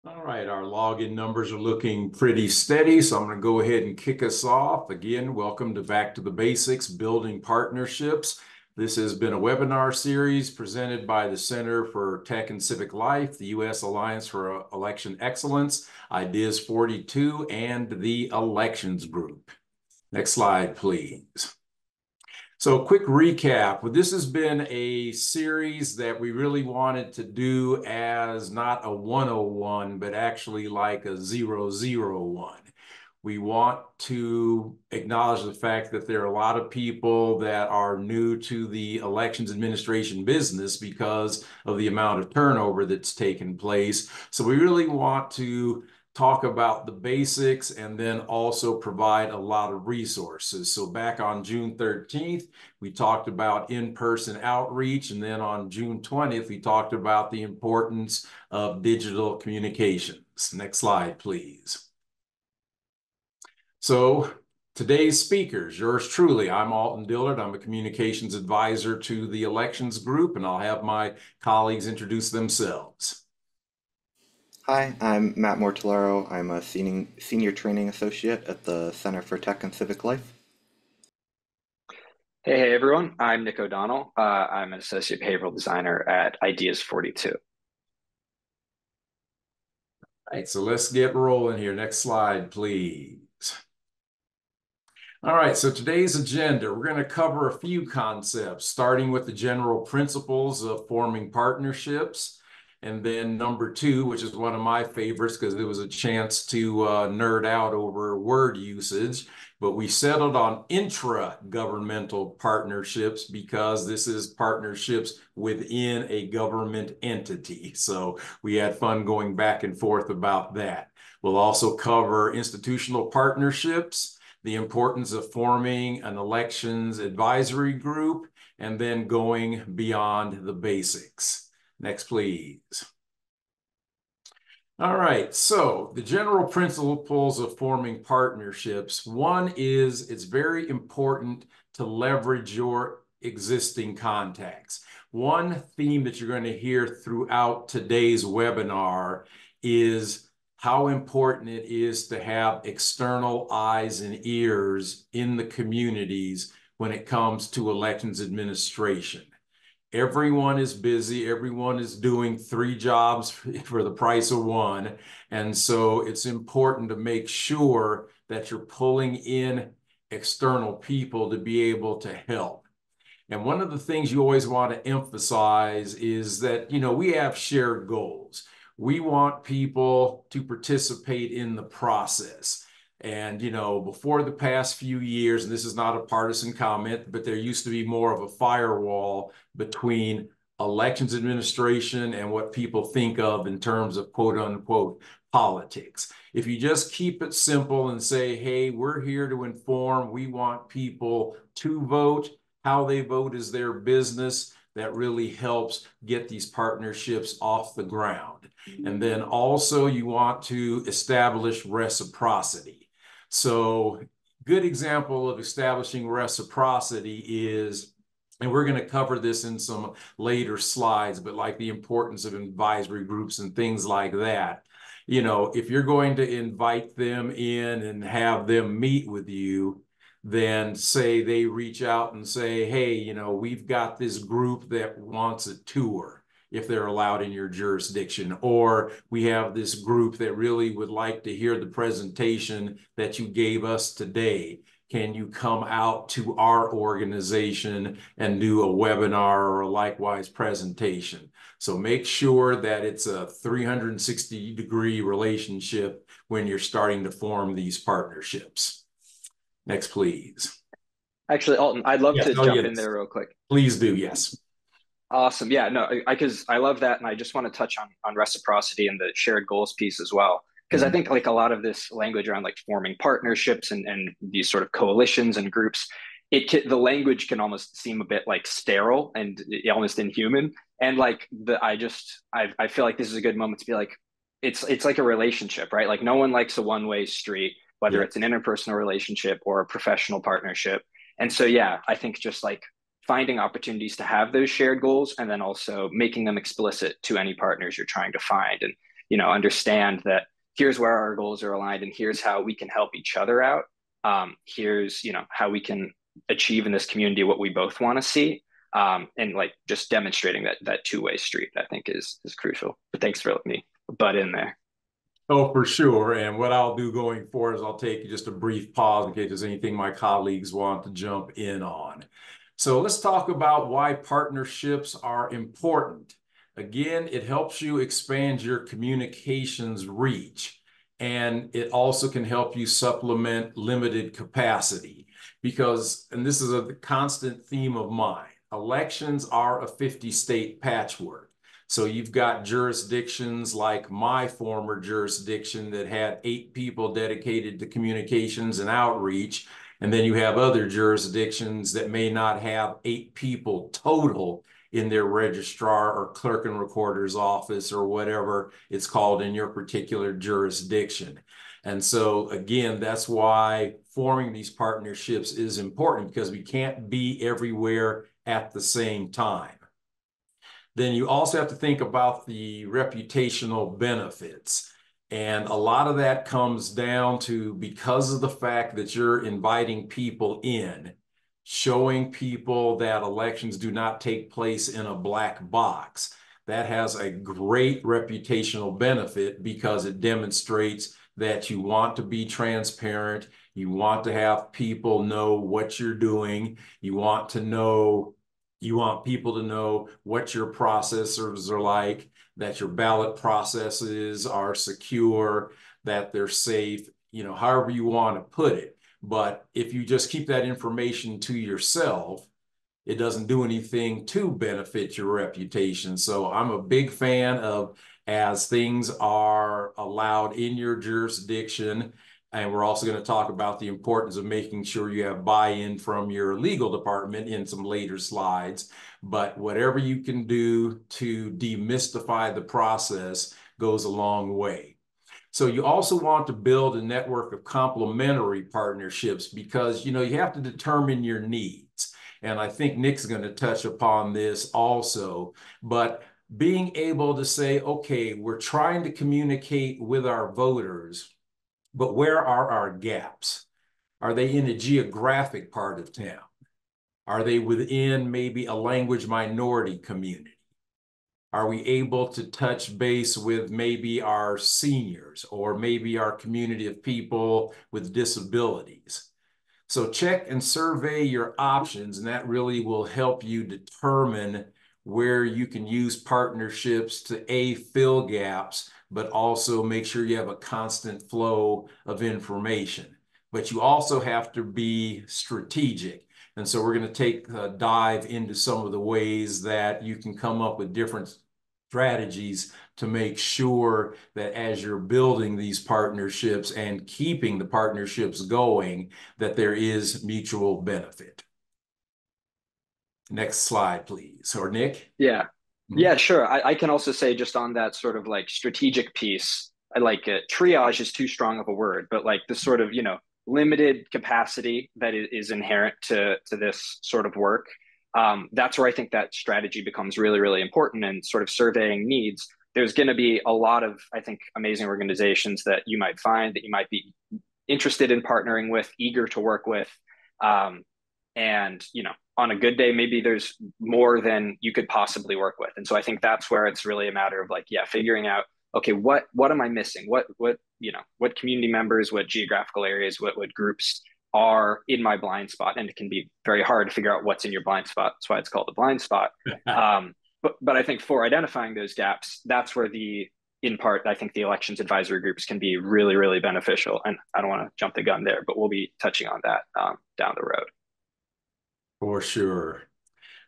All right, our login numbers are looking pretty steady, so I'm going to go ahead and kick us off. Again, welcome to Back to the Basics, Building Partnerships. This has been a webinar series presented by the Center for Tech and Civic Life, the U.S. Alliance for Election Excellence, Ideas 42, and the Elections Group. Next slide, please. So quick recap. This has been a series that we really wanted to do as not a 101, but actually like a 001. We want to acknowledge the fact that there are a lot of people that are new to the elections administration business because of the amount of turnover that's taken place. So we really want to talk about the basics and then also provide a lot of resources. So back on June 13th, we talked about in-person outreach. And then on June 20th, we talked about the importance of digital communications. Next slide, please. So today's speakers, yours truly, I'm Alton Dillard. I'm a communications advisor to the Elections Group, and I'll have my colleagues introduce themselves. Hi, I'm Matt Mortellaro. I'm a senior training associate at the Center for Tech and Civic Life. Hey everyone, I'm Nick O'Donnell. I'm an associate behavioral designer at Ideas 42. All right, so let's get rolling here. Next slide, please. All right, so today's agenda, we're going to cover a few concepts, starting with the general principles of forming partnerships. And then number two, which is one of my favorites because it was a chance to nerd out over word usage, but we settled on intra-governmental partnerships because this is partnerships within a government entity. So we had fun going back and forth about that. We'll also cover institutional partnerships, the importance of forming an elections advisory group, and then going beyond the basics. Next, please. All right, so the general principles of forming partnerships. One is it's very important to leverage your existing contacts. One theme that you're going to hear throughout today's webinar is how important it is to have external eyes and ears in the communities when it comes to elections administration. Everyone is busy. Everyone is doing 3 jobs for the price of 1. And so it's important to make sure that you're pulling in external people to be able to help. And one of the things you always want to emphasize is that, we have shared goals. We want people to participate in the process. And, before the past few years, and this is not a partisan comment, but there used to be more of a firewall between elections administration and what people think of in terms of quote unquote politics. If you just keep it simple and say, hey, we're here to inform, we want people to vote, how they vote is their business, that really helps get these partnerships off the ground. And then also you want to establish reciprocity. So good example of establishing reciprocity is, and we're going to cover this in some later slides, but like the importance of advisory groups and things like that. If you're going to invite them in and have them meet with you, then say they reach out and say, hey, we've got this group that wants a tour, if they're allowed in your jurisdiction, or we have this group that really would like to hear the presentation that you gave us today. Can you come out to our organization and do a webinar or a likewise presentation? So make sure that it's a 360-degree relationship when you're starting to form these partnerships. Next, please. Actually, Alton, I'd love to jump in there real quick. Please do, yes. Awesome. Yeah, no, because I love that. And I just want to touch on reciprocity and the shared goals piece as well. Because I think like a lot of this language around like forming partnerships and these sort of coalitions and groups, the language can almost seem a bit like sterile and almost inhuman. And like I feel like this is a good moment to be like, it's like a relationship, right? Like no one likes a one-way street, whether it's an interpersonal relationship or a professional partnership. And so, yeah, I think just like finding opportunities to have those shared goals and then also making them explicit to any partners you're trying to find. And understand that here's where our goals are aligned and here's how we can help each other out. Here's, how we can achieve in this community what we both want to see. And like just demonstrating that two-way street, I think is crucial. But thanks for letting me butt in there. Oh, for sure. And what I'll do going forward is I'll take just a brief pause in case there's anything my colleagues want to jump in on. So let's talk about why partnerships are important. Again, it helps you expand your communications reach, and it also can help you supplement limited capacity because, and this is a constant theme of mine, elections are a 50-state patchwork. So you've got jurisdictions like my former jurisdiction that had 8 people dedicated to communications and outreach. And then you have other jurisdictions that may not have 8 people total in their registrar or clerk and recorder's office or whatever it's called in your particular jurisdiction. And so again, that's why forming these partnerships is important because we can't be everywhere at the same time. Then you also have to think about the reputational benefits. And a lot of that comes down to because of the fact that you're inviting people in, showing people that elections do not take place in a black box. That has a great reputational benefit because it demonstrates that you want to be transparent, you want to have people know what you're doing, you want people to know what your processors are like, that your ballot processes are secure, that they're safe, however you want to put it. But if you just keep that information to yourself, it doesn't do anything to benefit your reputation. So I'm a big fan of, as things are allowed in your jurisdiction, and we're also going to talk about the importance of making sure you have buy-in from your legal department in some later slides. But whatever you can do to demystify the process goes a long way. So you also want to build a network of complementary partnerships because, you have to determine your needs. And I think Nick's going to touch upon this also. But being able to say, okay, we're trying to communicate with our voters, but where are our gaps? Are they in a geographic part of town? Are they within maybe a language minority community? Are we able to touch base with maybe our seniors or maybe our community of people with disabilities? So check and survey your options, and that really will help you determine where you can use partnerships to fill gaps, but also make sure you have a constant flow of information. But you also have to be strategic. And so we're going to take a dive into some of the ways that you can come up with different strategies to make sure that as you're building these partnerships and keeping the partnerships going, that there is mutual benefit. Next slide, please. Or Nick? Yeah. Yeah, sure. I can also say just on that sort of like strategic piece, I like it. Triage is too strong of a word, but like the sort of, limited capacity that is inherent to this sort of work. That's where I think that strategy becomes really, really important and sort of surveying needs. There's going to be a lot of, I think, amazing organizations that you might find that you might be interested in partnering with, eager to work with. And, on a good day, maybe there's more than you could possibly work with. And so I think that's where it's really a matter of figuring out, okay, what am I missing? What community members, what geographical areas, what groups are in my blind spot? And it can be very hard to figure out what's in your blind spot. That's why it's called a blind spot. But I think for identifying those gaps, that's where in part, I think the elections advisory groups can be really, really beneficial. And I don't want to jump the gun there, but we'll be touching on that down the road. For sure.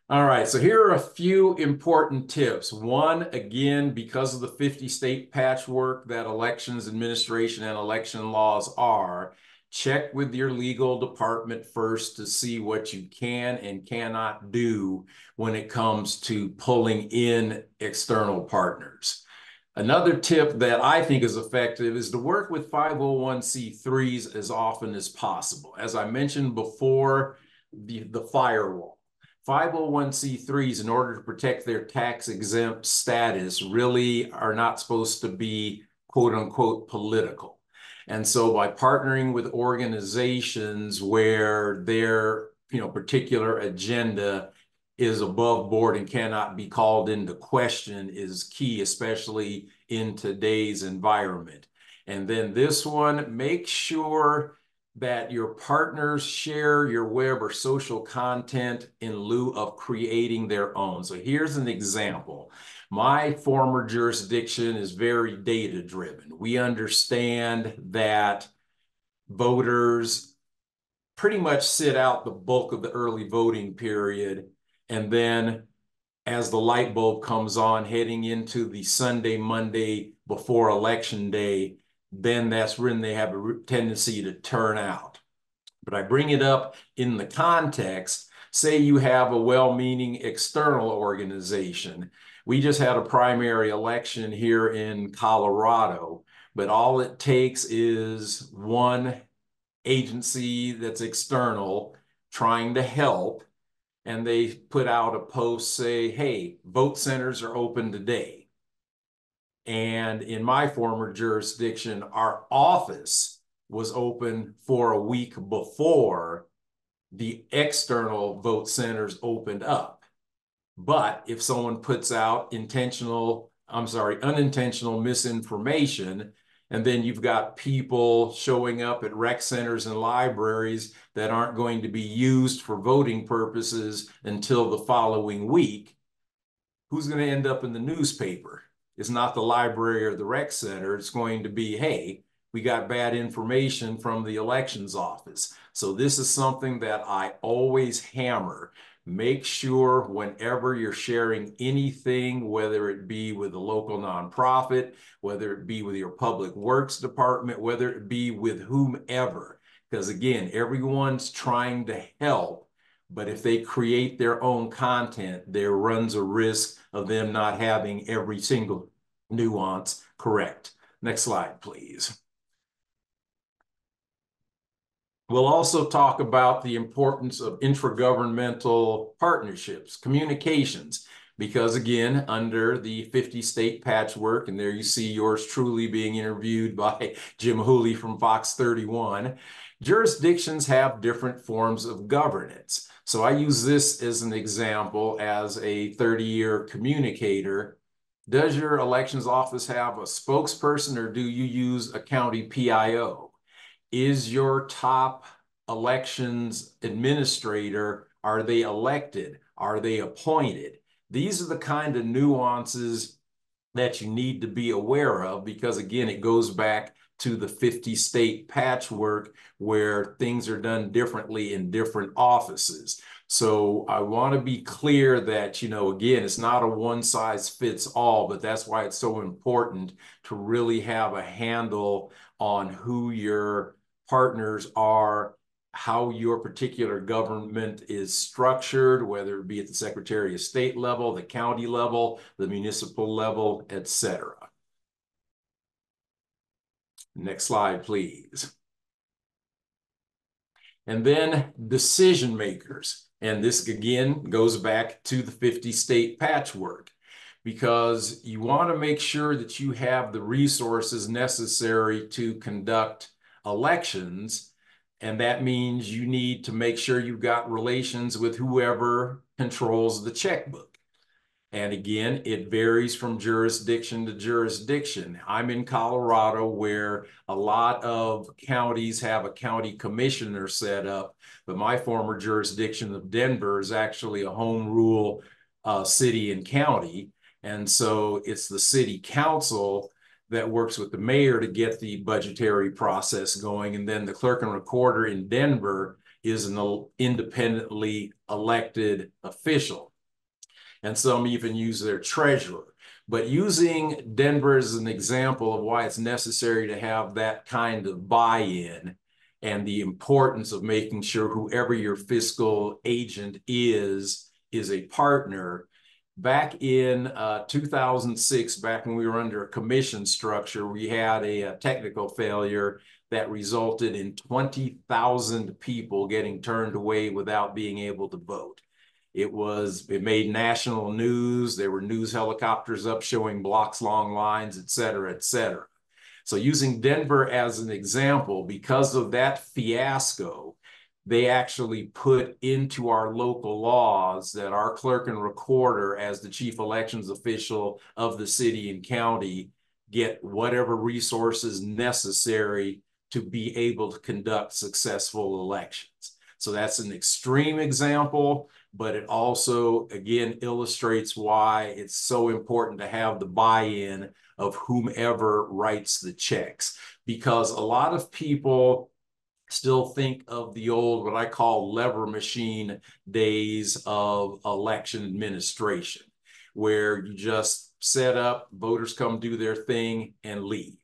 All right, so here are a few important tips. One, again, because of the 50-state patchwork that elections administration and election laws are, check with your legal department first to see what you can and cannot do when it comes to pulling in external partners. Another tip that I think is effective is to work with 501c3s as often as possible. As I mentioned before, the firewall. 501c3s, in order to protect their tax-exempt status, really are not supposed to be quote unquote political. And so by partnering with organizations where their particular agenda is above board and cannot be called into question is key, especially in today's environment. And then this one, make sure that your partners share your web or social content in lieu of creating their own. So here's an example. My former jurisdiction is very data-driven. We understand that voters pretty much sit out the bulk of the early voting period, and then as the light bulb comes on heading into the Sunday, Monday before election day, then that's when they have a tendency to turn out. But I bring it up in the context, say you have a well-meaning external organization. We just had a primary election here in Colorado, but all it takes is one agency that's external trying to help, and they put out a post, say, hey, vote centers are open today. And in my former jurisdiction, our office was open for a week before the external vote centers opened up. But if someone puts out unintentional misinformation, and then you've got people showing up at rec centers and libraries that aren't going to be used for voting purposes until the following week, who's going to end up in the newspaper? It's not the library or the rec center. It's going to be, hey, we got bad information from the elections office. So this is something that I always hammer. Make sure whenever you're sharing anything, whether it be with a local nonprofit, whether it be with your public works department, whether it be with whomever, because again, everyone's trying to help, but if they create their own content, there runs a risk of them not having every single nuance correct. Next slide, please. We'll also talk about the importance of intragovernmental partnerships, communications, because again, under the 50-state patchwork, and there you see yours truly being interviewed by Jim Hooley from Fox 31, jurisdictions have different forms of governance. So I use this as an example as a 30-year communicator. Does your elections office have a spokesperson, or do you use a county PIO? Is your top elections administrator, are they elected? Are they appointed? These are the kind of nuances that you need to be aware of, because again, it goes back to the 50-state patchwork where things are done differently in different offices. So I want to be clear that, again, it's not a one size fits all, but that's why it's so important to really have a handle on who your partners are, how your particular government is structured, whether it be at the Secretary of State level, the county level, the municipal level, etc. Next slide, please. And then decision makers. And this again goes back to the 50-state patchwork, because you want to make sure that you have the resources necessary to conduct elections. And that means you need to make sure you've got relations with whoever controls the checkbook. And again, it varies from jurisdiction to jurisdiction. I'm in Colorado, where a lot of counties have a county commissioner set up, but my former jurisdiction of Denver is actually a home rule city and county. And so it's the city council that works with the mayor to get the budgetary process going. And then the clerk and recorder in Denver is an independently elected official. And some even use their treasurer. But using Denver as an example of why it's necessary to have that kind of buy-in and the importance of making sure whoever your fiscal agent is a partner. Back in 2006, back when we were under a commission structure, we had a technical failure that resulted in 20,000 people getting turned away without being able to vote. It made national news. There were news helicopters up showing blocks long lines, et cetera, et cetera. So using Denver as an example, because of that fiasco, they actually put into our local laws that our clerk and recorder, as the chief elections official of the city and county, get whatever resources necessary to be able to conduct successful elections. So that's an extreme example, but it also, again, illustrates why it's so important to have the buy-in of whomever writes the checks, because a lot of people still think of the old, what I call lever machine days of election administration, where you just set up, voters come do their thing and leave.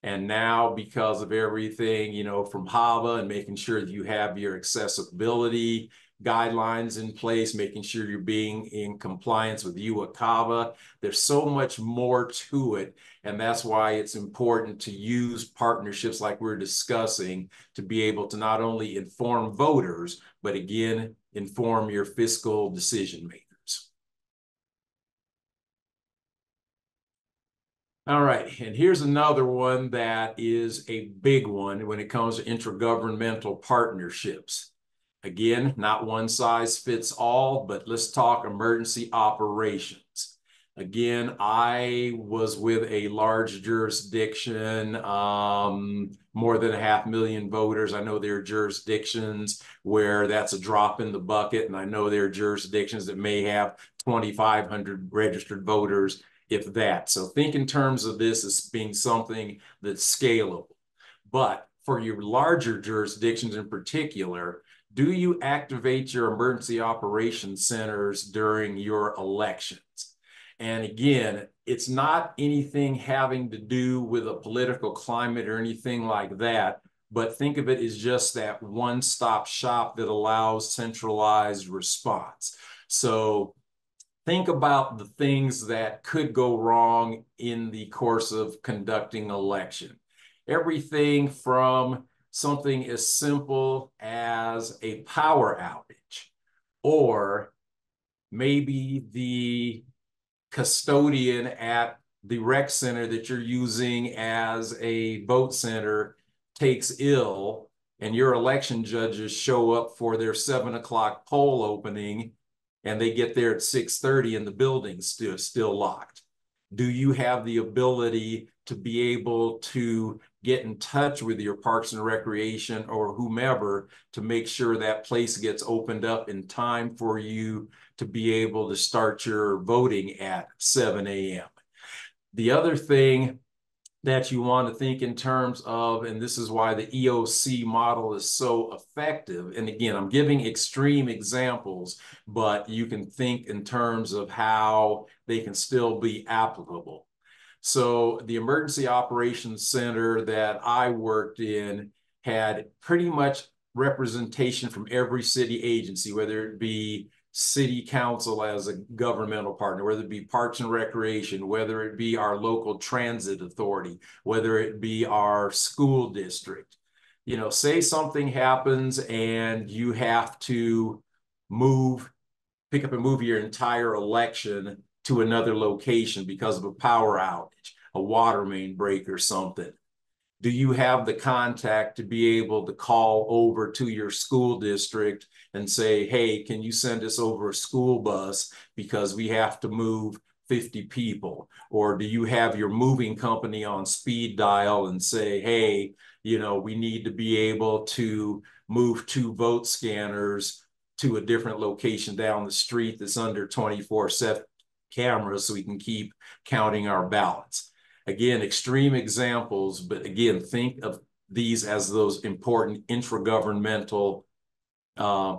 And now, because of everything, from HAVA and making sure that you have your accessibility guidelines in place, making sure you're being in compliance with UACAVA, there's so much more to it. And that's why it's important to use partnerships like we're discussing to be able to not only inform voters, but again, inform your fiscal decision makers. All right, and here's another one that is a big one when it comes to intergovernmental partnerships. Again, not one size fits all, but let's talk emergency operations. Again, I was with a large jurisdiction, more than 500,000 voters. I know there are jurisdictions where that's a drop in the bucket, and I know there are jurisdictions that may have 2,500 registered voters, if that. So think in terms of this as being something that's scalable. But for your larger jurisdictions in particular, do you activate your emergency operations centers during your elections? And again, it's not anything having to do with a political climate or anything like that, but think of it as just that one-stop shop that allows centralized response. So think about the things that could go wrong in the course of conducting election. Everything from something as simple as a power outage, or maybe the custodian at the rec center that you're using as a vote center takes ill, and your election judges show up for their 7 o'clock poll opening, and they get there at 6:30 and the building's still locked. Do you have the ability to be able to get in touch with your Parks and Recreation or whomever to make sure that place gets opened up in time for you to be able to start your voting at 7 a.m.? The other thing that you want to think in terms of, and this is why the EOC model is so effective. And again, I'm giving extreme examples, but you can think in terms of how they can still be applicable. So the Emergency Operations Center that I worked in had pretty much representation from every city agency, whether it be city council as a governmental partner, whether it be Parks and Recreation, whether it be our local transit authority, whether it be our school district. Say something happens and you have to pick up and move your entire election to another location because of a power outage, a water main break or something. Do you have the contact to be able to call over to your school district and say, hey, can you send us over a school bus because we have to move 50 people? Or do you have your moving company on speed dial and say, hey, we need to be able to move 2 vote scanners to a different location down the street that's under 24/7 cameras so we can keep counting our ballots? Again, extreme examples, but again, think of these as those important intragovernmental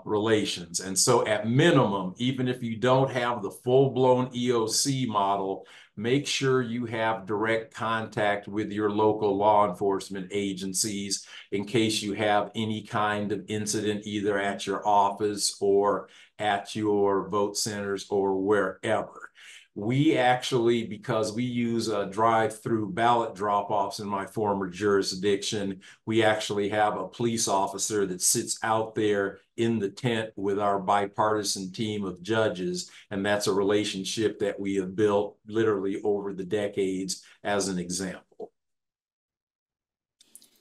relations. And so at minimum, even if you don't have the full-blown EOC model, make sure you have direct contact with your local law enforcement agencies in case you have any kind of incident either at your office or at your vote centers or wherever. we actually, because we use drive-through ballot drop-offs in my former jurisdiction, we actually have a police officer that sits out there in the tent with our bipartisan team of judges, and that's a relationship that we have built literally over the decades as an example.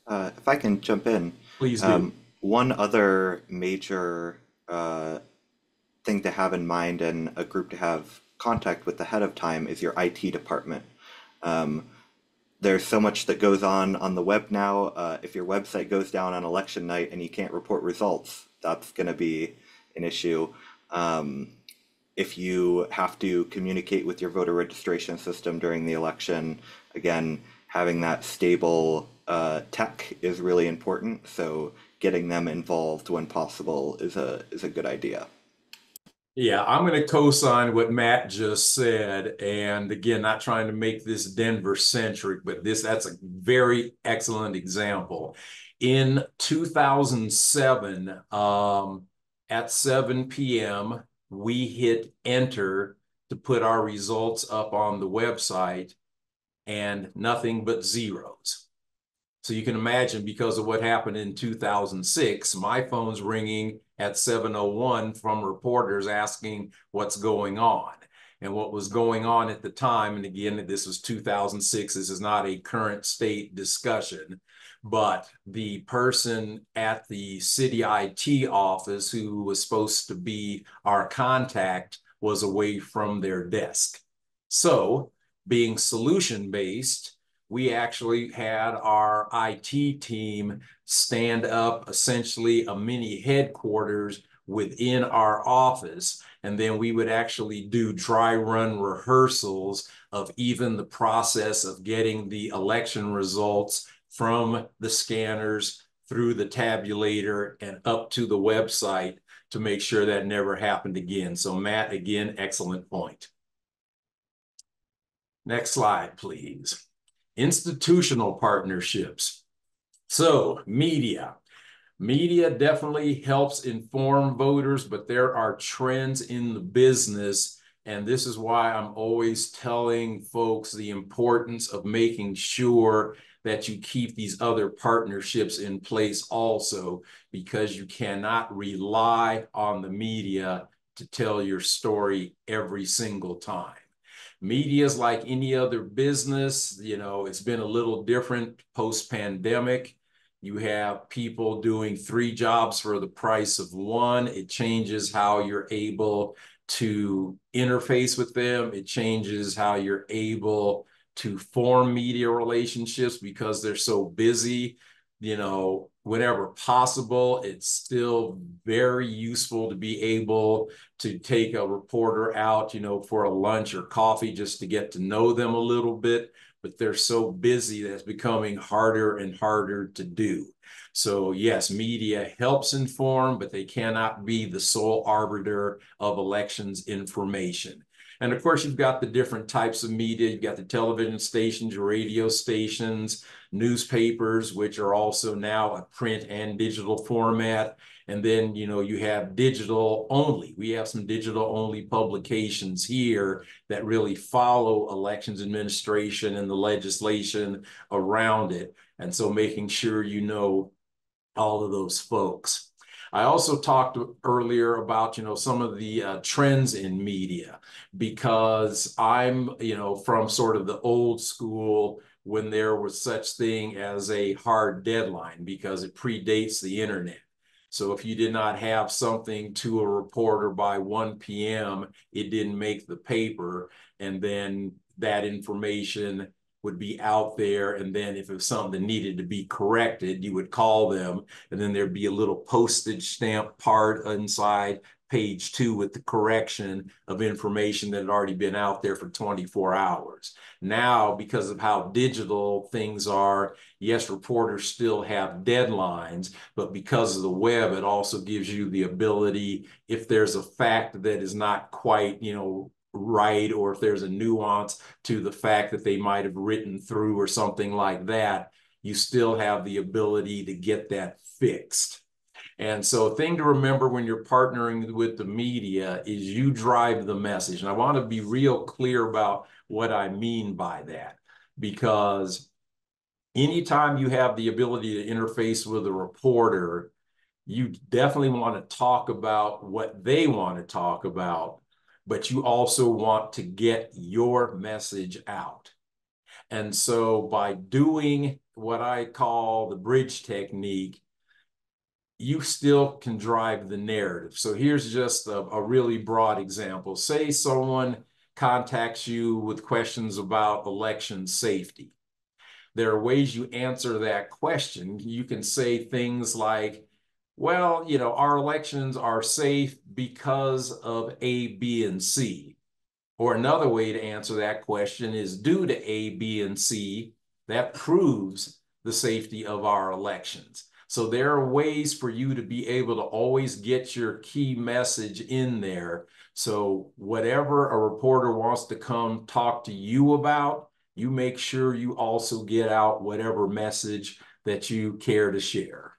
If I can jump in, Please do. one other major thing to have in mind and a group to have contact with ahead of time is your IT department. There's so much that goes on the web now. If your website goes down on election night and you can't report results, that's going to be an issue. If you have to communicate with your voter registration system during the election, again, having that stable tech is really important. So getting them involved when possible is a good idea. Yeah, I'm going to co-sign what Matt just said. And again, not trying to make this Denver centric, but that's a very excellent example. In 2007, at 7 p.m., we hit enter to put our results up on the website, and nothing but zeros. So you can imagine, because of what happened in 2006, my phone's ringing at 7:01 from reporters asking what's going on. And what was going on at the time, and again, this was 2006, this is not a current state discussion, but the person at the city IT office who was supposed to be our contact was away from their desk. So, being solution-based, we actually had our IT team stand up essentially a mini headquarters within our office. And then we would actually do dry run rehearsals of even the process of getting the election results from the scanners through the tabulator and up to the website to make sure that never happened again. So Matt, again, excellent point. Next slide, please. Institutional partnerships. So media definitely helps inform voters, but there are trends in the business. And this is why I'm always telling folks the importance of making sure that you keep these other partnerships in place also, because you cannot rely on the media to tell your story every single time. Media is like any other business. You know, it's been a little different post-pandemic. You have people doing 3 jobs for the price of 1. It changes how you're able to interface with them. It changes how you're able to form media relationships because they're so busy. You know, whenever possible, it's still very useful to be able to take a reporter out, you know, for a lunch or coffee just to get to know them a little bit, but they're so busy that it's becoming harder and harder to do. So yes, media helps inform, but they cannot be the sole arbiter of elections information. And of course, you've got the different types of media. You've got the television stations, radio stations, newspapers, which are also now a print and digital format. And then, you know, you have digital only. We have some digital only publications here that really follow elections administration and the legislation around it. And so making sure you know all of those folks. I also talked earlier about, you know, some of the trends in media, because I'm, you know, from sort of the old school when there was such thing as a hard deadline, because it predates the internet. So if you did not have something to a reporter by 1 p.m., it didn't make the paper, and then that information would be out there. And then if it was something that needed to be corrected, you would call them, and then there'd be a little postage stamp part inside page 2 with the correction of information that had already been out there for 24 hours. Now, because of how digital things are, yes, reporters still have deadlines, but because of the web, it also gives you the ability, if there's a fact that is not quite, you know, right, or if there's a nuance to the fact that they might have written through or something like that, you still have the ability to get that fixed. And so thing to remember when you're partnering with the media is you drive the message. And I want to be real clear about what I mean by that, because anytime you have the ability to interface with a reporter, you definitely want to talk about what they want to talk about, but you also want to get your message out. And so by doing what I call the bridge technique, you still can drive the narrative. So here's just a really broad example. Say someone contacts you with questions about election safety. There are ways you answer that question. You can say things like, well, you know, our elections are safe because of A, B, and C. Or another way to answer that question is due to A, B, and C, that proves the safety of our elections. So there are ways for you to be able to always get your key message in there. So whatever a reporter wants to come talk to you about, you make sure you also get out whatever message that you care to share.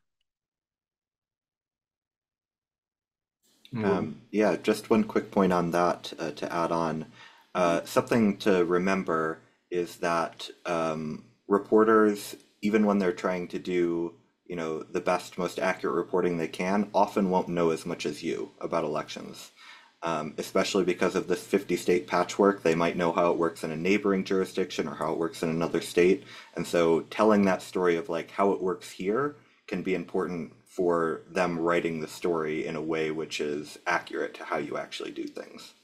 Yeah, just one quick point on that to add on. Something to remember is that reporters, even when they're trying to do, you know, the best, most accurate reporting they can, often won't know as much as you about elections. Especially because of this 50-state patchwork, they might know how it works in a neighboring jurisdiction or how it works in another state. And so telling that story of like how it works here can be important for them writing the story in a way which is accurate to how you actually do things.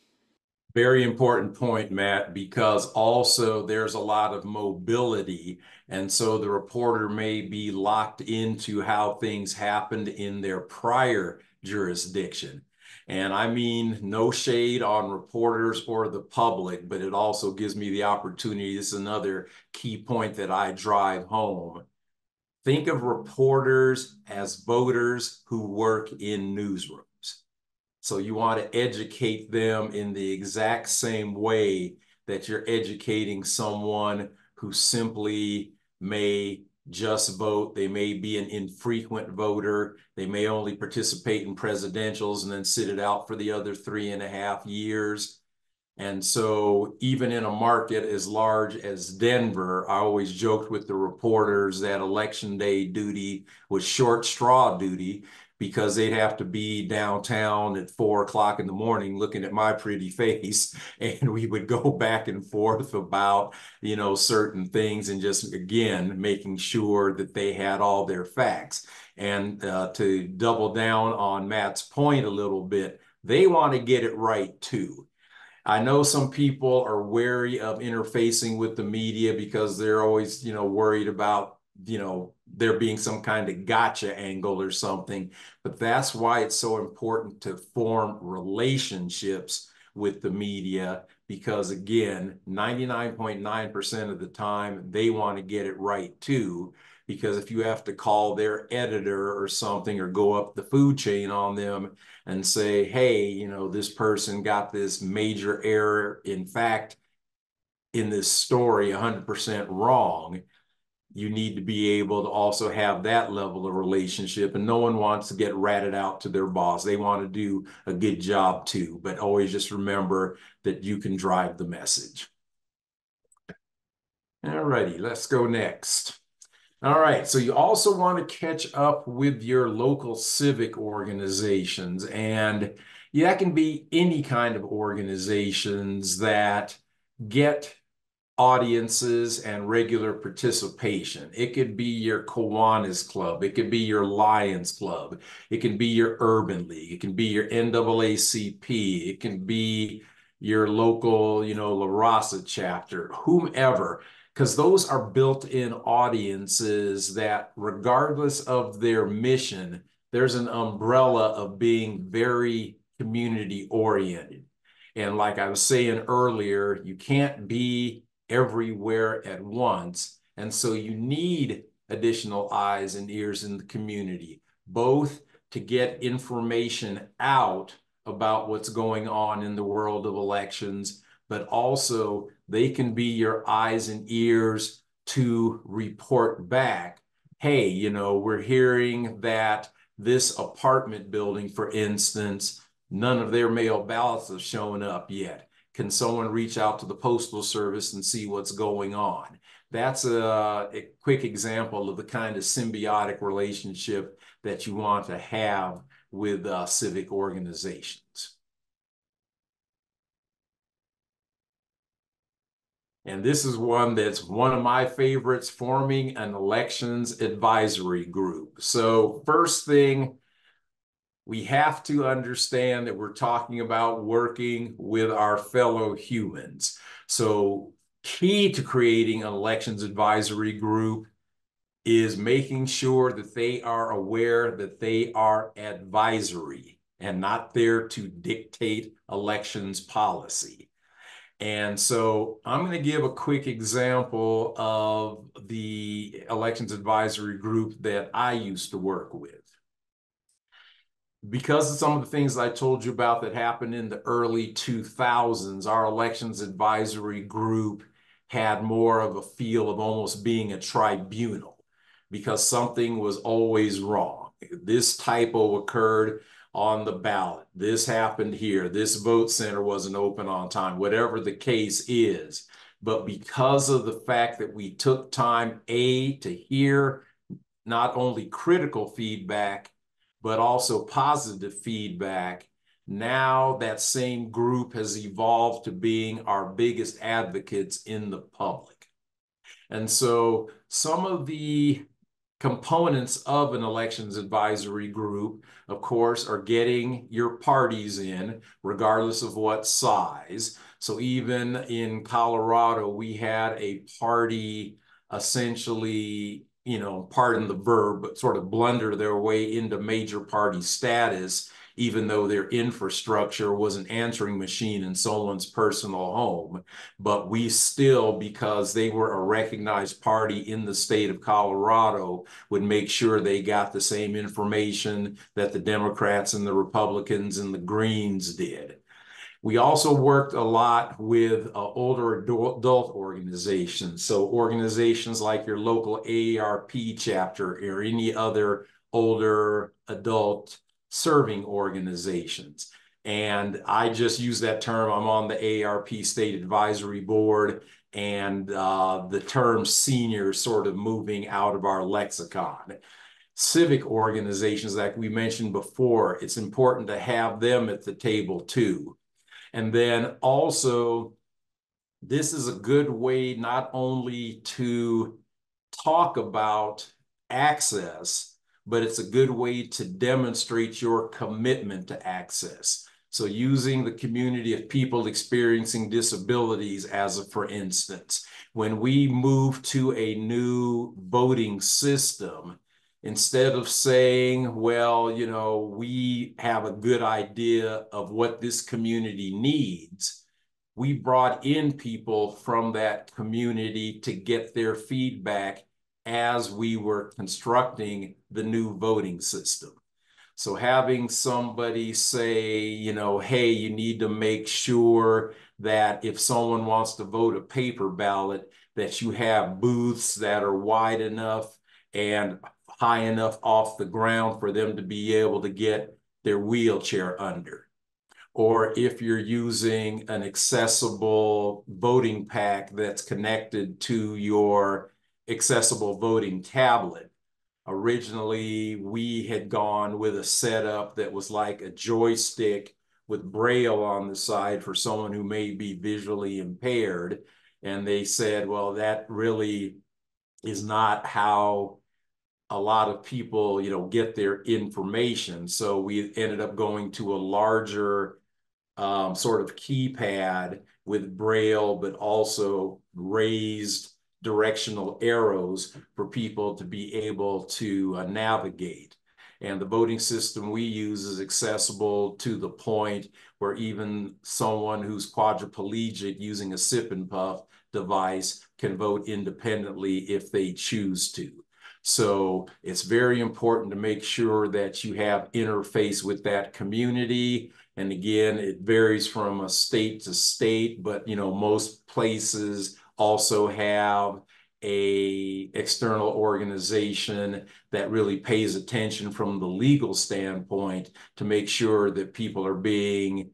Very important point, Matt, because also there's a lot of mobility. And so the reporter may be locked into how things happened in their prior jurisdiction. And I mean, no shade on reporters or the public, but it also gives me the opportunity. This is another key point that I drive home. Think of reporters as voters who work in newsrooms. So you want to educate them in the exact same way that you're educating someone who simply may just vote. They may be an infrequent voter. They may only participate in presidentials and then sit it out for the other 3.5 years. And so even in a market as large as Denver, I always joked with the reporters that election day duty was short straw duty because they'd have to be downtown at 4 o'clock in the morning looking at my pretty face. And we would go back and forth about, you know, certain things and just, again, making sure that they had all their facts. And to double down on Matt's point a little bit, they want to get it right too. I know some people are wary of interfacing with the media because they're always, you know, worried about, you know, there being some kind of gotcha angle or something. But that's why it's so important to form relationships with the media because, again, 99.9% of the time, they want to get it right too. Because if you have to call their editor or something or go up the food chain on them, and say, hey, you know, this person got this major error, in fact, in this story 100% wrong, you need to be able to also have that level of relationship. And no one wants to get ratted out to their boss. They want to do a good job too, but always just remember that you can drive the message. All righty, let's go next. All right, so you also want to catch up with your local civic organizations, and that can be any kind of organizations that get audiences and regular participation. It could be your Kiwanis Club, it could be your Lions Club, it can be your Urban League, it can be your NAACP, it can be your local, you know, La Raza chapter, whomever, because those are built-in audiences that regardless of their mission, there's an umbrella of being very community oriented. And like I was saying earlier, you can't be everywhere at once. And so you need additional eyes and ears in the community, both to get information out about what's going on in the world of elections, but also they can be your eyes and ears to report back. Hey, you know, we're hearing that this apartment building, for instance, none of their mail ballots have shown up yet. Can someone reach out to the Postal Service and see what's going on? That's a quick example of the kind of symbiotic relationship that you want to have with civic organizations. And this is one that's one of my favorites, forming an elections advisory group. So first thing, we have to understand that we're talking about working with our fellow humans. So key to creating an elections advisory group is making sure that they are aware that they are advisory and not there to dictate elections policy. And so I'm going to give a quick example of the elections advisory group that I used to work with. Because of some of the things I told you about that happened in the early 2000s, our elections advisory group had more of a feel of almost being a tribunal because something was always wrong. This typo occurred on the ballot. This happened here. This vote center wasn't open on time, whatever the case is. But because of the fact that we took time, to hear not only critical feedback, but also positive feedback, now that same group has evolved to being our biggest advocates in the public. And so some of the components of an elections advisory group, of course, are getting your parties in, regardless of what size. So even in Colorado, we had a party essentially, pardon the verb, but sort of blunder their way into major party status, even though their infrastructure was an answering machine in someone's personal home. But we still, because they were a recognized party in the state of Colorado, would make sure they got the same information that the Democrats and the Republicans and the Greens did. We also worked a lot with older adult organizations. So organizations like your local AARP chapter or any other older adult serving organizations. And I just use that term. I'm on the AARP State Advisory Board, and the term senior is sort of moving out of our lexicon. Civic organizations, like we mentioned before, it's important to have them at the table too. And then also, this is a good way not only to talk about access, but it's a good way to demonstrate your commitment to access. So using the community of people experiencing disabilities as a for instance, when we move to a new voting system, instead of saying, well, we have a good idea of what this community needs, we brought in people from that community to get their feedback as we were constructing the new voting system. So having somebody say, hey, you need to make sure that if someone wants to vote a paper ballot, that you have booths that are wide enough and high enough off the ground for them to be able to get their wheelchair under. Or if you're using an accessible voting pack that's connected to your accessible voting tablet. Originally, we had gone with a setup that was like a joystick with Braille on the side for someone who may be visually impaired. And they said, well, that really is not how a lot of people, get their information. So we ended up going to a larger sort of keypad with Braille, but also raised directional arrows for people to be able to navigate. And the voting system we use is accessible to the point where even someone who's quadriplegic using a sip and puff device can vote independently if they choose to. So it's very important to make sure that you have interface with that community. And again, it varies from a state to state, but most places also have a external organization that really pays attention from the legal standpoint to make sure that people are being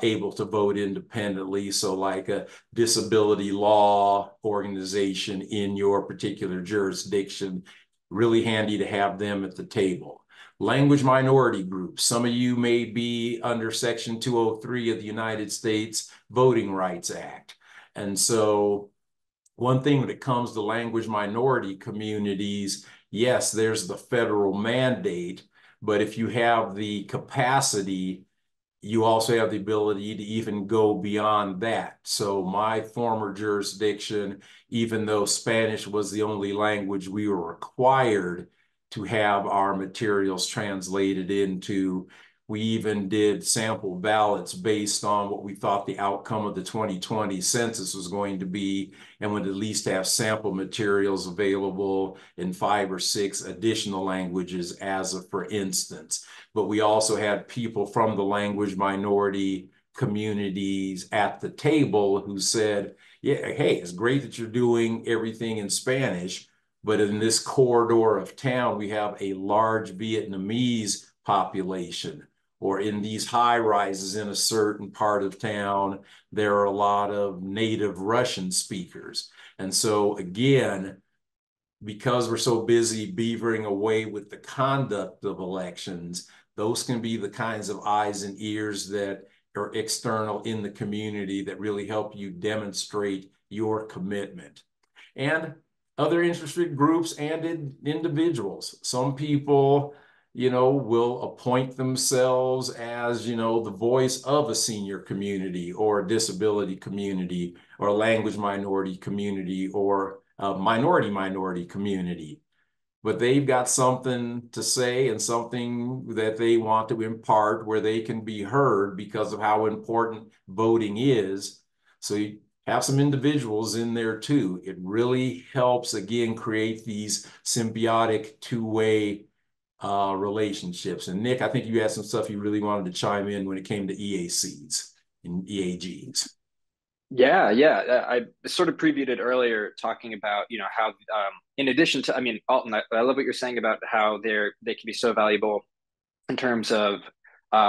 able to vote independently. So like a disability law organization in your particular jurisdiction, really handy to have them at the table. Language minority groups. Some of you may be under Section 203 of the United States Voting Rights Act. And so one thing when it comes to language minority communities, yes, there's the federal mandate, but if you have the capacity, you also have the ability to even go beyond that. So my former jurisdiction, even though Spanish was the only language we were required to have our materials translated into, we even did sample ballots based on what we thought the outcome of the 2020 census was going to be, and would at least have sample materials available in 5 or 6 additional languages as a for instance. But we also had people from the language minority communities at the table who said, yeah, hey, it's great that you're doing everything in Spanish, but in this corridor of town, we have a large Vietnamese population. Or in these high rises in a certain part of town, there are a lot of native Russian speakers. And so again, because we're so busy beavering away with the conduct of elections, those can be the kinds of eyes and ears that are external in the community that really help you demonstrate your commitment. And other interested groups and individuals. Some people, will appoint themselves as, the voice of a senior community or a disability community or a language minority community or a minority community. But they've got something to say and something that they want to impart where they can be heard because of how important voting is. So you have some individuals in there too. It really helps, again, create these symbiotic two-way relationships. And Nick, I think you had some stuff you really wanted to chime in when it came to EACs and EAGs. Yeah, I sort of previewed it earlier, talking about how in addition to, I mean, Alton, I love what you're saying about how they can be so valuable in terms of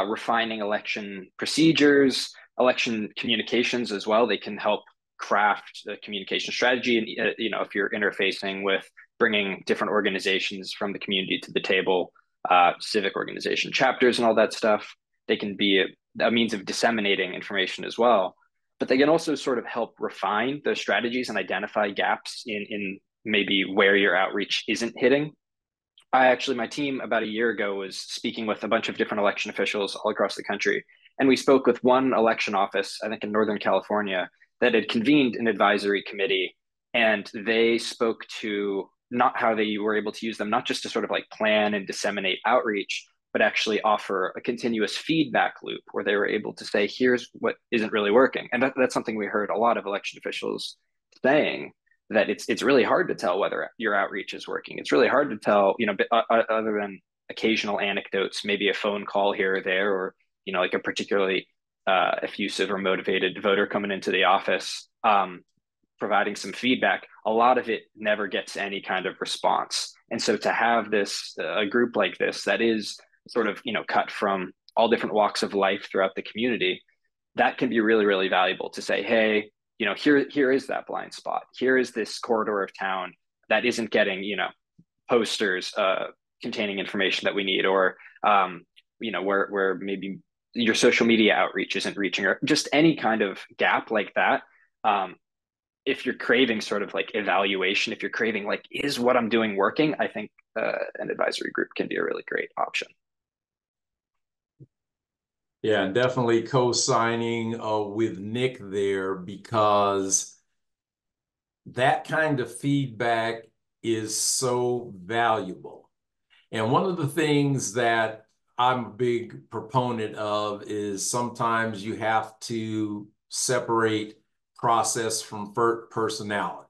refining election procedures, election communications as well. They can help craft the communication strategy, and if you're interfacing with bringing different organizations from the community to the table, civic organization chapters and all that stuff, they can be a means of disseminating information as well. But they can also sort of help refine the strategies and identify gaps in maybe where your outreach isn't hitting. My team about a year ago was speaking with a bunch of different election officials all across the country. And we spoke with one election office, I think in Northern California, that had convened an advisory committee. And they spoke to not how they were able to use them, not just to sort of like plan and disseminate outreach, but actually offer a continuous feedback loop where they were able to say, here's what isn't really working. And that's something we heard a lot of election officials saying, that it's really hard to tell whether your outreach is working. It's really hard to tell, other than occasional anecdotes, maybe a phone call here or there, or, like a particularly effusive or motivated voter coming into the office, providing some feedback. A lot of it never gets any kind of response. And so to have this, a group like this that is sort of, cut from all different walks of life throughout the community, that can be really, really valuable to say, hey, here is that blind spot. Here is this corridor of town that isn't getting, posters containing information that we need, or, where maybe your social media outreach isn't reaching, or just any kind of gap like that. If you're craving sort of like evaluation, if you're craving like, is what I'm doing working? I think an advisory group can be a really great option. Yeah, definitely co-signing with Nick there, because that kind of feedback is so valuable. And one of the things that I'm a big proponent of is sometimes you have to separate process from personality,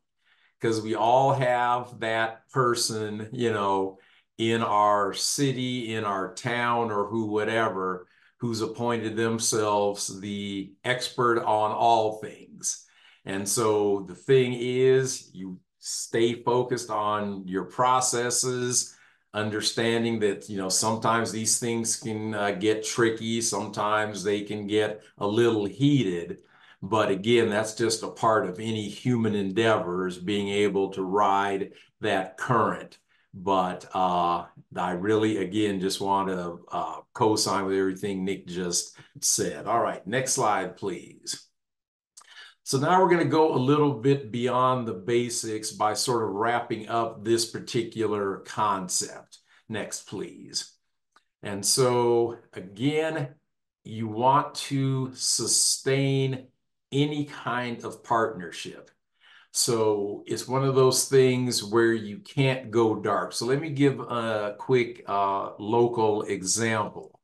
because we all have that person, in our city, in our town, or whatever, who's appointed themselves the expert on all things. And so the thing is, you stay focused on your processes, understanding that, sometimes these things can get tricky, sometimes they can get a little heated. But again, that's just a part of any human endeavors, being able to ride that current. But I really, again, just want to co-sign with everything Nick just said. All right, next slide, please. So now we're going to go a little bit beyond the basics by sort of wrapping up this particular concept. Next, please. And so again, you want to sustain any kind of partnership. So it's one of those things where you can't go dark. So let me give a quick local example.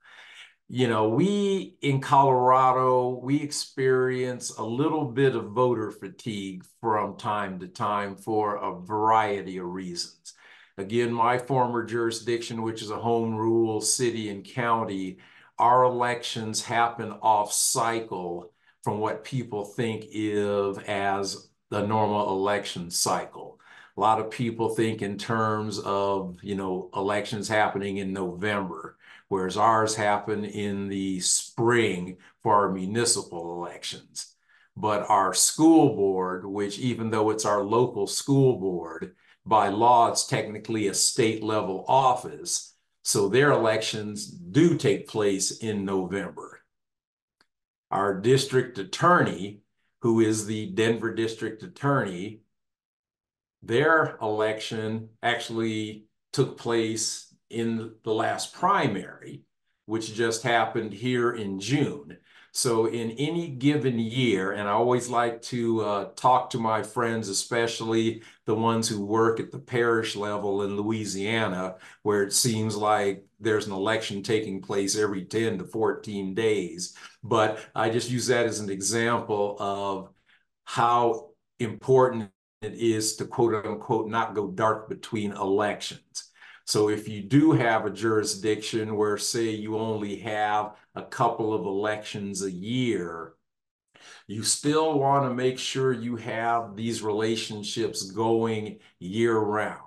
We in Colorado, we experience a little bit of voter fatigue from time to time for a variety of reasons. Again, my former jurisdiction, which is a home rule city and county, our elections happen off cycle from what people think of as the normal election cycle. A lot of people think in terms of, elections happening in November, whereas ours happen in the spring for our municipal elections. But our school board, which even though it's our local school board, by law, it's technically a state level office. So their elections do take place in November. Our district attorney, who is the Denver district attorney, their election actually took place in the last primary, which just happened here in June. So in any given year, and I always like to talk to my friends, especially the ones who work at the parish level in Louisiana, where it seems like there's an election taking place every 10 to 14 days. But I just use that as an example of how important it is to quote unquote not go dark between elections. So if you do have a jurisdiction where, say, you only have a couple of elections a year, you still want to make sure you have these relationships going year round.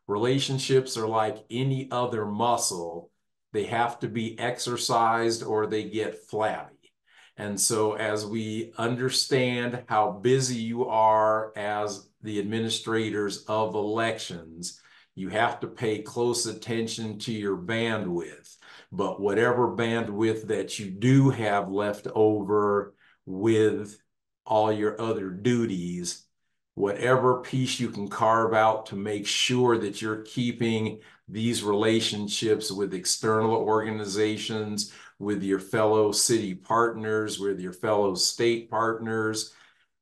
Relationships are like any other muscle. They have to be exercised or they get flabby. And so as we understand how busy you are as the administrators of elections, you have to pay close attention to your bandwidth. But whatever bandwidth that you do have left over with all your other duties, whatever piece you can carve out to make sure that you're keeping these relationships with external organizations, with your fellow city partners, with your fellow state partners,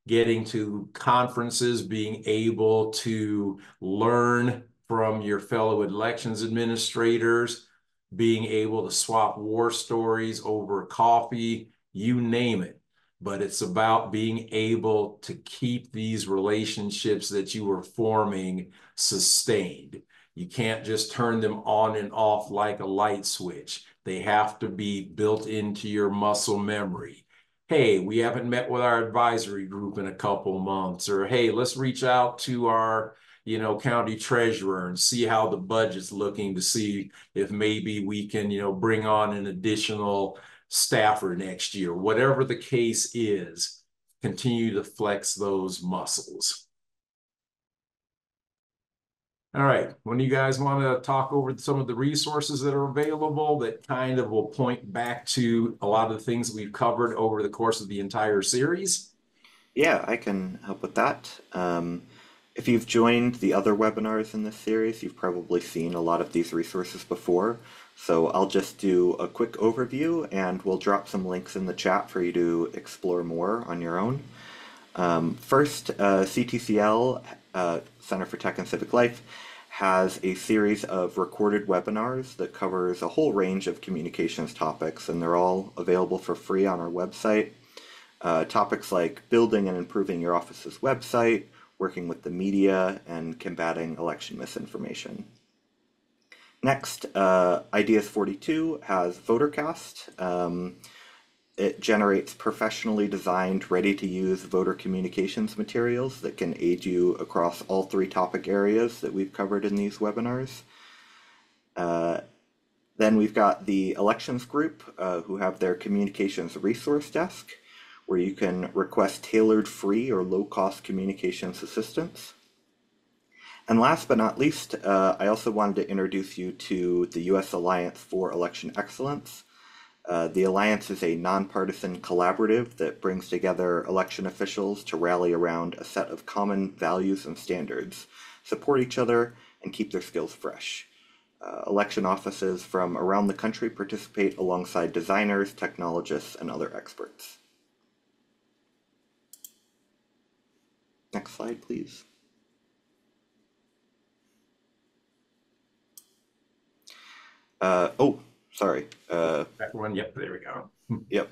getting to conferences, being able to learn from your fellow elections administrators, being able to swap war stories over coffee, you name it. But it's about being able to keep these relationships that you are forming sustained. You can't just turn them on and off like a light switch. They have to be built into your muscle memory. Hey, we haven't met with our advisory group in a couple months, or hey, let's reach out to our county treasurer and see how the budget's looking, to see if maybe we can bring on an additional staffer next year. Whatever the case is, continue to flex those muscles. All right, when you guys want to talk over some of the resources that are available that kind of will point back to a lot of the things we've covered over the course of the entire series? Yeah, I can help with that. If you've joined the other webinars in this series, you've probably seen a lot of these resources before. So I'll just do a quick overview and we'll drop some links in the chat for you to explore more on your own. First, CTCL, Center for Tech and Civic Life, has a series of recorded webinars that covers a whole range of communications topics, and they're all available for free on our website. Topics like building and improving your office's website, working with the media, and combating election misinformation. Next, Ideas 42 has VoterCast. It generates professionally designed, ready-to-use voter communications materials that can aid you across all three topic areas that we've covered in these webinars. Then we've got the elections group, who have their communications resource desk, where you can request tailored free or low-cost communications assistance. And last but not least, I also wanted to introduce you to the U.S. Alliance for Election Excellence. The Alliance is a nonpartisan collaborative that brings together election officials to rally around a set of common values and standards, support each other, and keep their skills fresh. Election offices from around the country participate alongside designers, technologists, and other experts. Next slide, please. Oh, sorry. That one, yep, there we go. Yep.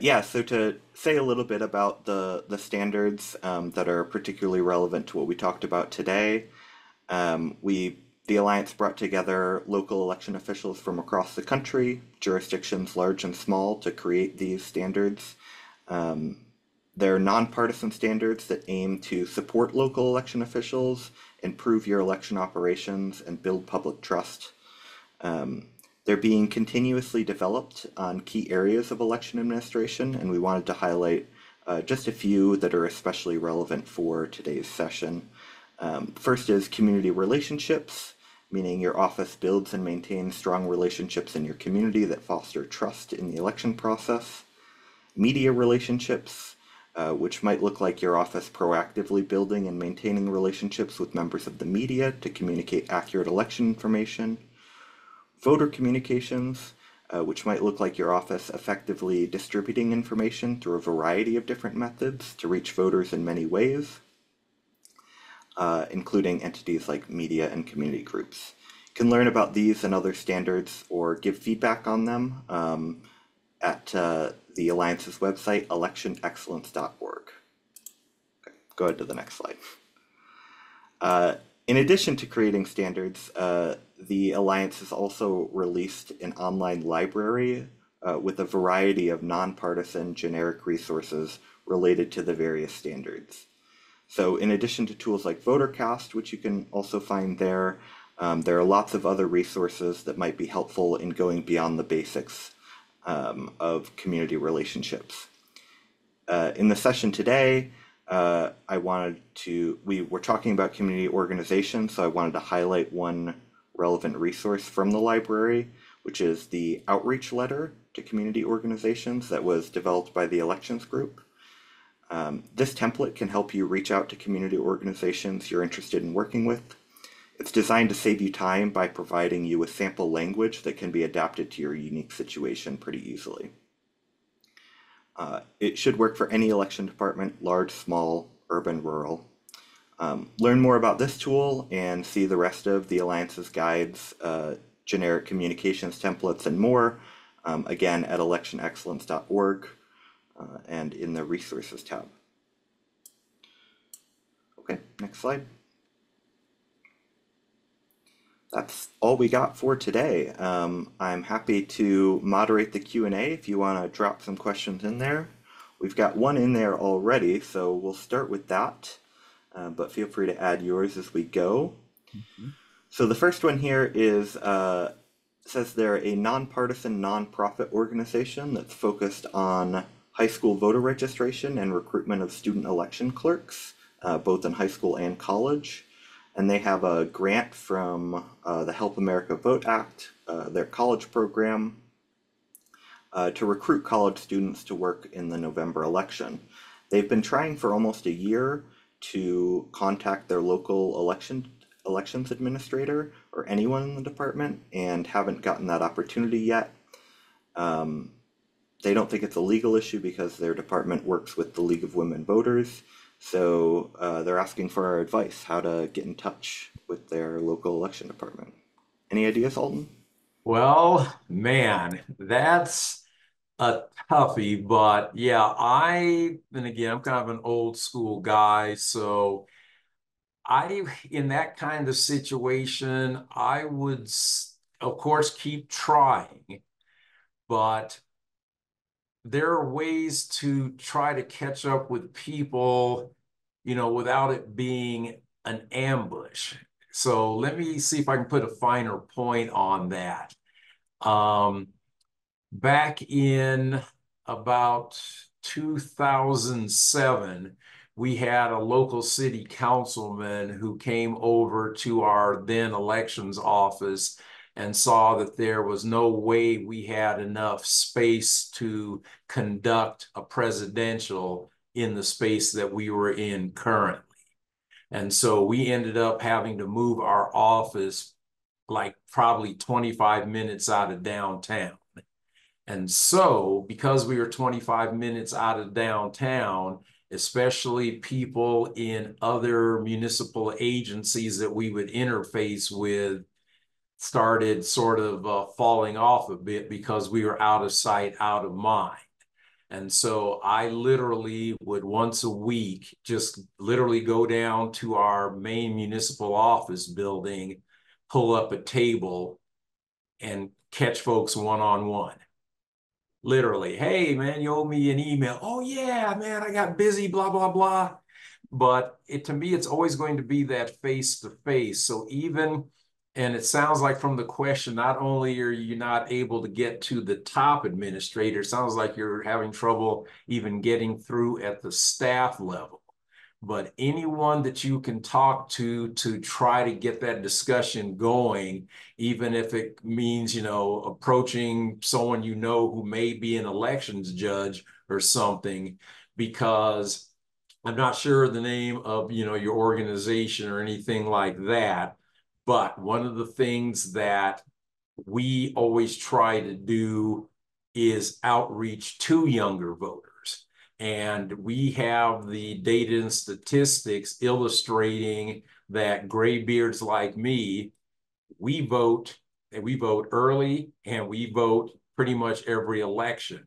Yeah, so to say a little bit about the standards that are particularly relevant to what we talked about today, the Alliance brought together local election officials from across the country, jurisdictions large and small, to create these standards. They're nonpartisan standards that aim to support local election officials, improve your election operations, and build public trust. They're being continuously developed on key areas of election administration, and we wanted to highlight just a few that are especially relevant for today's session. First is community relationships, meaning your office builds and maintains strong relationships in your community that foster trust in the election process. Media relationships, which might look like your office proactively building and maintaining relationships with members of the media to communicate accurate election information. Voter communications, which might look like your office effectively distributing information through a variety of different methods to reach voters in many ways, including entities like media and community groups. You can learn about these and other standards or give feedback on them at the Alliance's website, electionexcellence.org. Okay, go ahead to the next slide. In addition to creating standards, the Alliance has also released an online library with a variety of nonpartisan generic resources related to the various standards. So in addition to tools like VoterCast, which you can also find there are lots of other resources that might be helpful in going beyond the basics of community relationships. In the session today, we were talking about community organization, so I wanted to highlight one relevant resource from the library, which is the outreach letter to community organizations that was developed by the elections group. This template can help you reach out to community organizations you're interested in working with. It's designed to save you time by providing you with sample language that can be adapted to your unique situation pretty easily. It should work for any election department, large, small, urban, rural. Learn more about this tool and see the rest of the Alliance's guides, generic communications templates, and more, again at electionexcellence.org and in the resources tab. Okay, next slide. That's all we got for today. I'm happy to moderate the Q&A if you want to drop some questions in there. We've got one in there already, so we'll start with that, but feel free to add yours as we go. Mm-hmm. So the first one here is, says they're a nonpartisan nonprofit organization that's focused on high school voter registration and recruitment of student election clerks, both in high school and college. And they have a grant from the Help America Vote Act, their college program, to recruit college students to work in the November election. They've been trying for almost a year to contact their local elections administrator or anyone in the department and haven't gotten that opportunity yet. They don't think it's a legal issue because their department works with the League of Women Voters. So they're asking for our advice, how to get in touch with their local election department. Any ideas, Alton? Well, man, that's a toughie, but yeah, and again, I'm kind of an old school guy, so in that kind of situation, I would, of course, keep trying. but there are ways to try to catch up with people, without it being an ambush. So let me see if I can put a finer point on that. Back in about 2007, we had a local city councilman who came over to our then elections office and saw that there was no way we had enough space to conduct a presidential in the space that we were in currently. And so we ended up having to move our office like probably 25 minutes out of downtown. And so, because we were 25 minutes out of downtown, especially people in other municipal agencies that we would interface with started sort of falling off a bit because we were out of sight, out of mind. And so I literally would once a week just literally go down to our main municipal office building, pull up a table, and catch folks one-on-one. Literally, hey, man, you owe me an email. Oh, yeah, man, I got busy, blah, blah, blah. But to me, it's always going to be that face to face. So even, and it sounds like from the question, not only are you not able to get to the top administrator, it sounds like you're having trouble even getting through at the staff level. But anyone that you can talk to try to get that discussion going, even if it means, approaching someone who may be an elections judge or something, because I'm not sure the name of, your organization or anything like that. But one of the things that we always try to do is outreach to younger voters. And we have the data and statistics illustrating that graybeards like me, we vote, and we vote early, and we vote pretty much every election.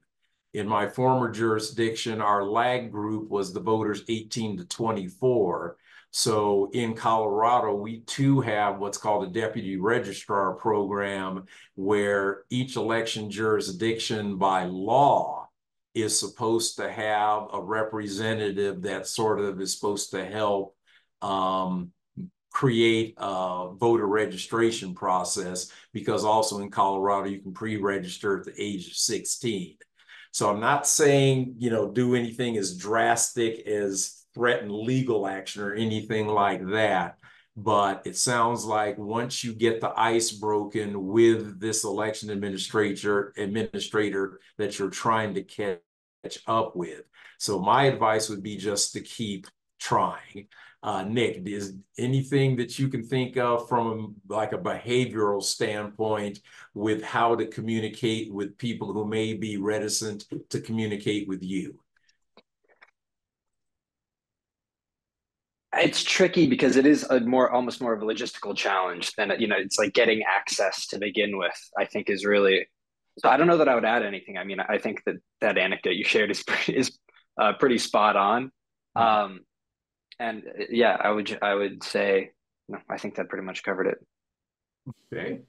In my former jurisdiction, our lag group was the voters 18 to 24. So in Colorado, we too have what's called a deputy registrar program, where each election jurisdiction by law is supposed to have a representative that sort of is supposed to help create a voter registration process, because also in Colorado, you can pre-register at the age of 16. So I'm not saying, do anything as drastic as threaten legal action or anything like that. But it sounds like once you get the ice broken with this election administrator that you're trying to catch up with. So my advice would be just to keep trying. Nick, is anything that you can think of from like a behavioral standpoint with how to communicate with people who may be reticent to communicate with you? It's tricky because it is almost more of a logistical challenge than, it's like getting access to begin with, I think is really, so I don't know that I would add anything. I mean, I think that anecdote you shared is pretty spot on. And yeah, I would say, no, I think that pretty much covered it. Okay.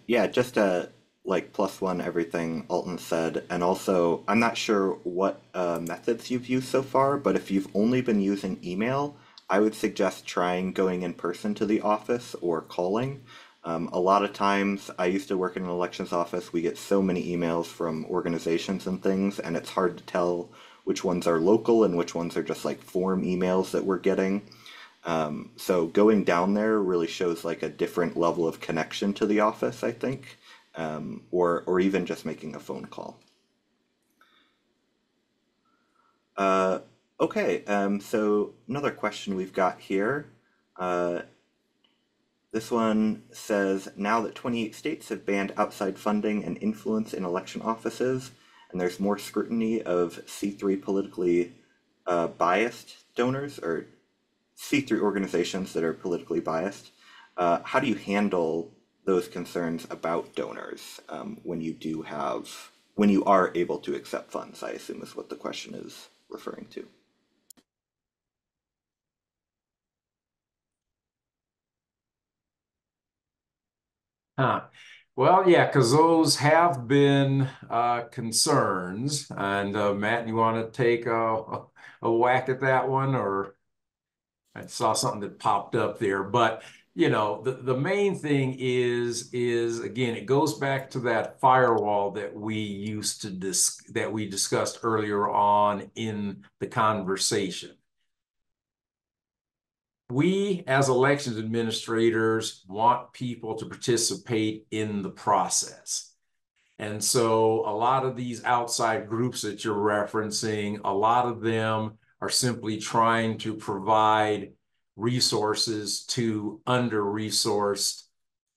Yeah, just like plus one everything Alton said, and also I'm not sure what methods you've used so far, but if you've only been using email, I would suggest trying going in person to the office or calling. A lot of times, I used to work in an elections office. We get so many emails from organizations and things, and it's hard to tell which ones are local and which ones are just like form emails that we're getting. So going down there really shows like a different level of connection to the office, I think, or even just making a phone call. Uh, okay, so another question we've got here. Uh, this one says, now that 28 states have banned outside funding and influence in election offices, and there's more scrutiny of C3 politically biased donors or C3 organizations that are politically biased. How do you handle those concerns about donors when you are able to accept funds? I assume is what the question is referring to. Huh. Well, yeah, because those have been concerns. And Matt, you want to take a whack at that one, or I saw something that popped up there. But the main thing is again, it goes back to that firewall that we used to that we discussed earlier on in the conversation. We, as elections administrators, want people to participate in the process. And so a lot of these outside groups that you're referencing, a lot of them are simply trying to provide resources to under-resourced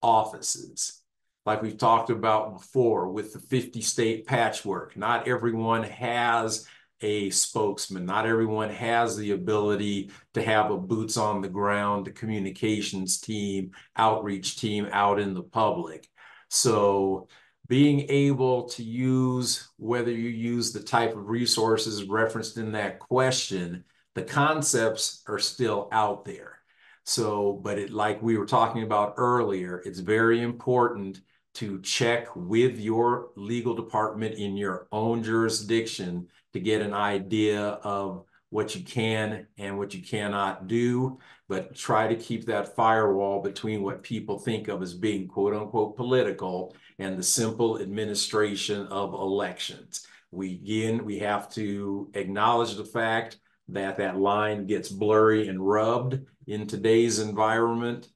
offices. Like we've talked about before with the 50 state patchwork, not everyone has a spokesman. Not everyone has the ability to have a boots on the ground communications team, outreach team out in the public. So being able to use, whether you use the type of resources referenced in that question, the concepts are still out there. So, but like we were talking about earlier, it's very important to check with your legal department in your own jurisdiction to get an idea of what you can and what you cannot do, but try to keep that firewall between what people think of as being quote unquote political and the simple administration of elections. We have to acknowledge the fact that that line gets blurry and rubbed in today's environment.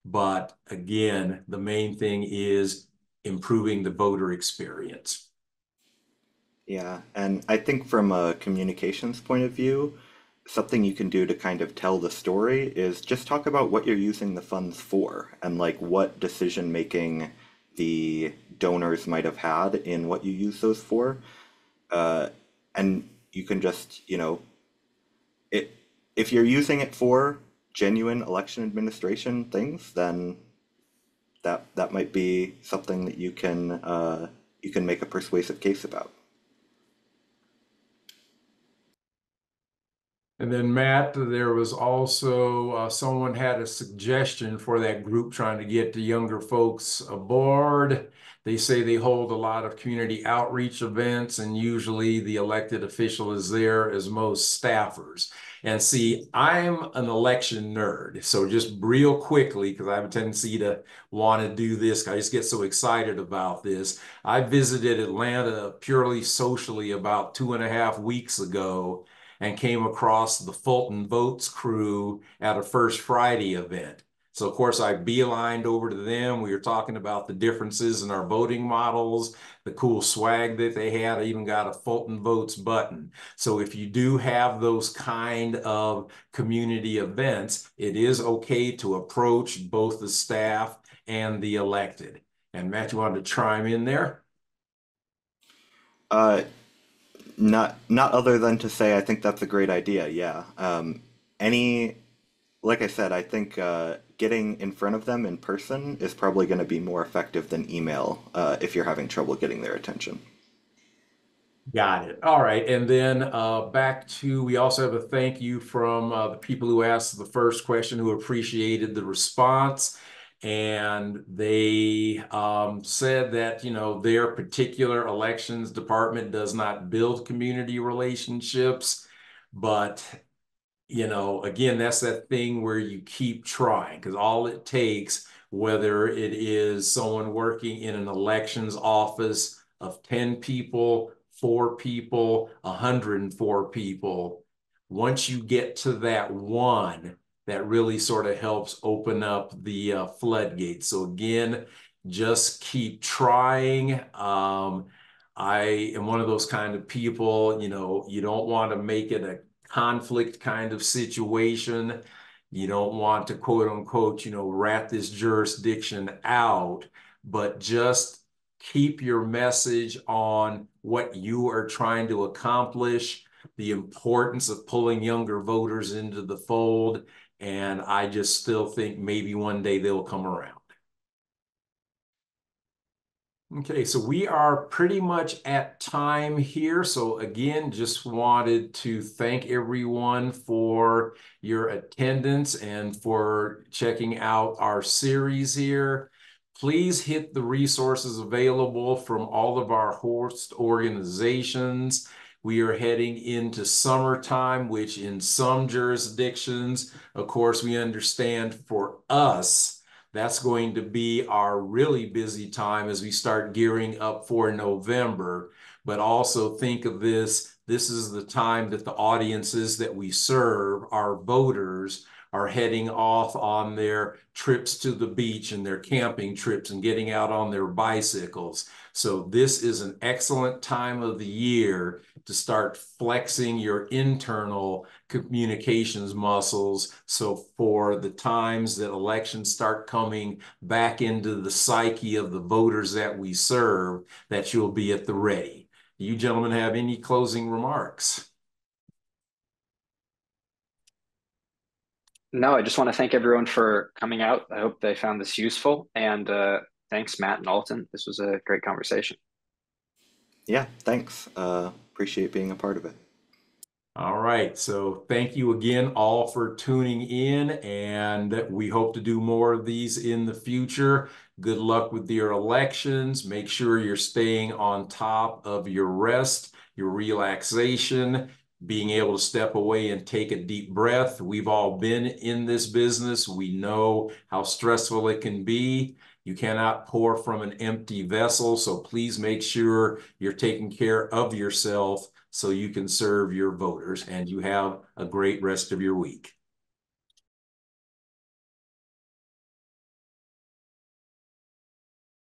But again, the main thing is improving the voter experience. Yeah, and I think from a communications point of view, something you can do to kind of tell the story is just talk about what you're using the funds for and like what decision making the donors might have had in what you use those for. Uh, and you can just, it if you're using it for genuine election administration things, then that might be something that you can make a persuasive case about. And then Matt, there was also someone had a suggestion for that group trying to get the younger folks aboard. They say they hold a lot of community outreach events, and usually the elected official is there as most staffers. And see, I'm an election nerd. So just real quickly, because I have a tendency to want to do this, I just get so excited about this. I visited Atlanta purely socially about 2.5 weeks ago and came across the Fulton Votes crew at a First Friday event. So of course I beelined over to them. We were talking about the differences in our voting models, the cool swag that they had. I even got a Fulton Votes button. So if you do have those kind of community events, it is okay to approach both the staff and the elected. And Matt, you wanted to chime in there? Uh, not other than to say I think that's a great idea. Yeah. Any like I said, I think getting in front of them in person is probably going to be more effective than email if you're having trouble getting their attention. Got it. All right. And then back to, we also have a thank you from the people who asked the first question who appreciated the response. And they said that, their particular elections department does not build community relationships. But, again, that's that thing where you keep trying because all it takes, whether it is someone working in an elections office of 10 people, 4 people, 104 people, once you get to that one, that really sort of helps open up the floodgates. So again, just keep trying. I am one of those kind of people, you don't want to make it a conflict kind of situation. You don't want to quote unquote, rat this jurisdiction out, but just keep your message on what you are trying to accomplish, the importance of pulling younger voters into the fold. And I just still think maybe one day they'll come around. Okay, so we are pretty much at time here. So again, just wanted to thank everyone for your attendance and for checking out our series here. Please hit the resources available from all of our host organizations. We are heading into summertime, which in some jurisdictions, of course, we understand for us, that's going to be our really busy time as we start gearing up for November. But also think of this is the time that the audiences that we serve, our voters, are heading off on their trips to the beach and their camping trips and getting out on their bicycles. So this is an excellent time of the year to start flexing your internal communications muscles. So for the times that elections start coming back into the psyche of the voters that we serve, that you'll be at the ready. Do you gentlemen have any closing remarks? No, I just want to thank everyone for coming out. I hope they found this useful. And thanks, Matt and Alton. This was a great conversation. Yeah, thanks. Appreciate being a part of it. All right. So thank you again all for tuning in, and we hope to do more of these in the future. Good luck with your elections. Make sure you're staying on top of your rest, your relaxation, being able to step away and take a deep breath. We've all been in this business. We know how stressful it can be. You cannot pour from an empty vessel, so please make sure you're taking care of yourself so you can serve your voters, and you have a great rest of your week.